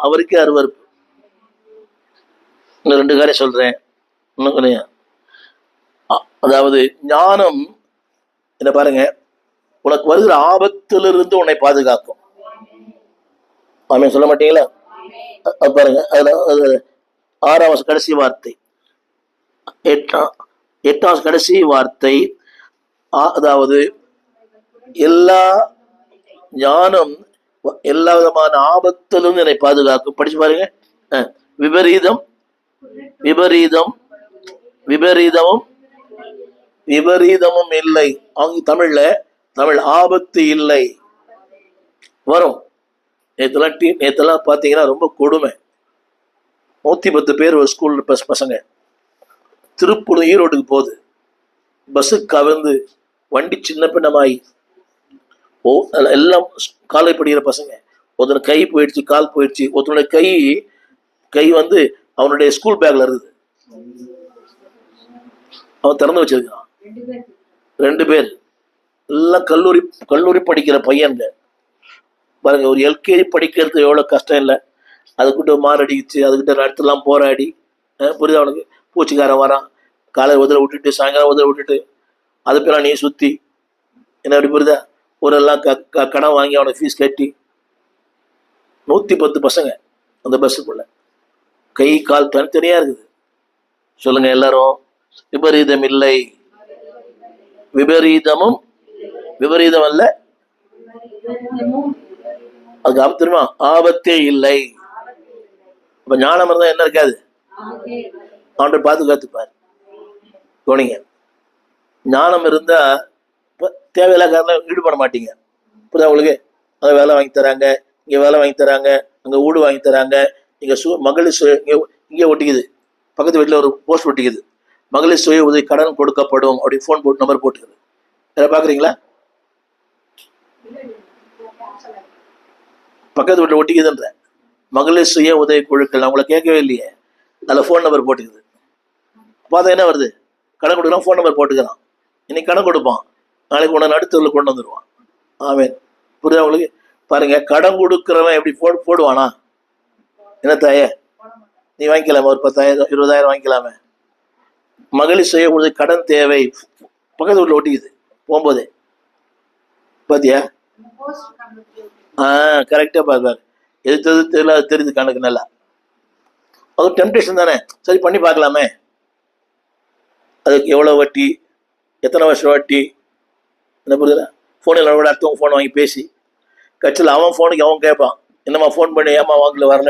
அவருக்கே அருவருப்பு. இன்னும் 2 காரியம் சொல்றேன். இன்னும் கொஞ்சம் அதாவது ஞானம் என்ன பாருங்க, உனக்கு வருகிற ஆபத்திலிருந்து உன்னை பாதுகாக்கும். ஆமென் சொல்ல மாட்டீங்களா? பாருங்க, அதுல 6ஆம் கடைசி வார்த்தை, 8ஆம் கடைசி வார்த்தை, அதாவது எல்லா ஞானம் எல்லா விதமான ஆபத்திலும் என்னை பாதுகாக்கும். படிச்சு பாருங்க. விபரீதம் விபரீதம் விபரீதமும் விபரீதமும் இல்லை. தமிழ் ஆபத்து இல்லை வரும். நேத்தெல்லாம் பார்த்தீங்கன்னா ரொம்ப கொடுமை. 110 பேர் ஒரு ஸ்கூல் பசங்க திருப்பூர் ஈரோட்டுக்கு போகுது. பஸ்ஸு கவிழ்ந்து வண்டி சின்ன பின்னமாயி எல்லாம் காலை படிக்கிற பசங்க. ஒருத்தன கை போயிடுச்சு, கால் போயிடுச்சு. ஒருத்தனுடைய கை வந்து அவனுடைய ஸ்கூல் பேக்ல இருக்குது. அவன் திறந்து வச்சிருக்கான். 2 பேர் எல்லாம் கல்லூரி படிக்கிற பையன்க. பாருங்க, ஒரு எல்கேஜி படிக்கிறது எவ்வளவு கஷ்டம் இல்லை. அதுக்கிட்ட மாரடிச்சு, அதுக்கிட்ட நடத்தலாம் போராடி, புரியுதா அவனுக்கு? பூச்சிக்காரன் வரான், காலை உதற விட்டுட்டு சாயங்காலம் உதற விட்டுட்டு அது பேரெல்லாம் நீ சுற்றி என்ன அப்படி புரியுதா? ஒரு எல்லாம் கடன் வாங்கி அவனுக்கு ஃபீஸ் கட்டி 110 பசங்க அந்த பஸ்ஸுக்குள்ள, கை கால் தனித்தனியா இருக்குது. சொல்லுங்க எல்லாரும். விபரீதம் இல்லை, விபரீதம் அல்ல, அதுக்கு தெரியுமா? ஆபத்தே இல்லை. அப்ப ஞானம் இருந்தா என்ன இருக்காது? அவன்கிட்ட பாதுகாத்துப்பார். கவனிங்க, ஞானம் இருந்தா தேவையில்லா காரணம் ஈடுபட மாட்டீங்க. புரியுதா உங்களுக்கு? அங்கே வேலை வாங்கி தராங்க, இங்கே வேலை வாங்கி தராங்க, அங்கே வீடு வாங்கி தராங்க, இங்கே மகளிர் சுய இங்கே ஒட்டிக்குது, பக்கத்து வீட்டில் ஒரு போஸ்ட் ஒட்டிக்குது, மகளிர் சுய உதவி கடன் கொடுக்கப்படும் அப்படி ஃபோன் போட்டு நம்பர் போட்டுக்குது. வேற பார்க்குறீங்களா? பக்கத்து வீட்டில் ஒட்டிக்குதுன்ற மகளிர் சுய உதவி குழுக்கள் அவங்கள கேட்கவே இல்லையே, அதில் ஃபோன் நம்பர் போட்டுக்குது. பார்த்தா என்ன வருது? கடன் கொடுக்கலாம், ஃபோன் நம்பர் போட்டுக்கிறான். இன்னைக்கு கடன் கொடுப்பான், நாளைக்கு உன்னை நடுத்தரில் கொண்டு வந்துடுவான். ஆமென். புரியுதா உங்களுக்கு? பாருங்க, கடன் கொடுக்குறவன் எப்படி போடுவானா? என்ன தாயே, நீ வாங்கிக்கலாமா? ஒரு 10,000 20,000 வாங்கிக்கலாமே. மகளிர் சுய உதவி கடன் தேவை, பக்கத்து வீட்டில் ஒட்டிக்குது போகும்போதே. பாத்தியா? கரெக்டா பார்ப்பாரு. எது தெரியுது கணக்கு நல்லா. அது டெம்டேஷன் தானே, சரி பண்ணி பார்க்கலாமே. அதுக்கு எவ்வளோ வட்டி, எத்தனை வருஷம் வட்டி, என்ன புரியுதுல? ஃபோனில் விட அடுத்தவங்க ஃபோன் வாங்கி பேசி கட்சியில் அவன் ஃபோனுக்கு அவன் கேட்பான், என்னம்மா ஃபோன் பண்ணி ஏமா வாங்கல வரல.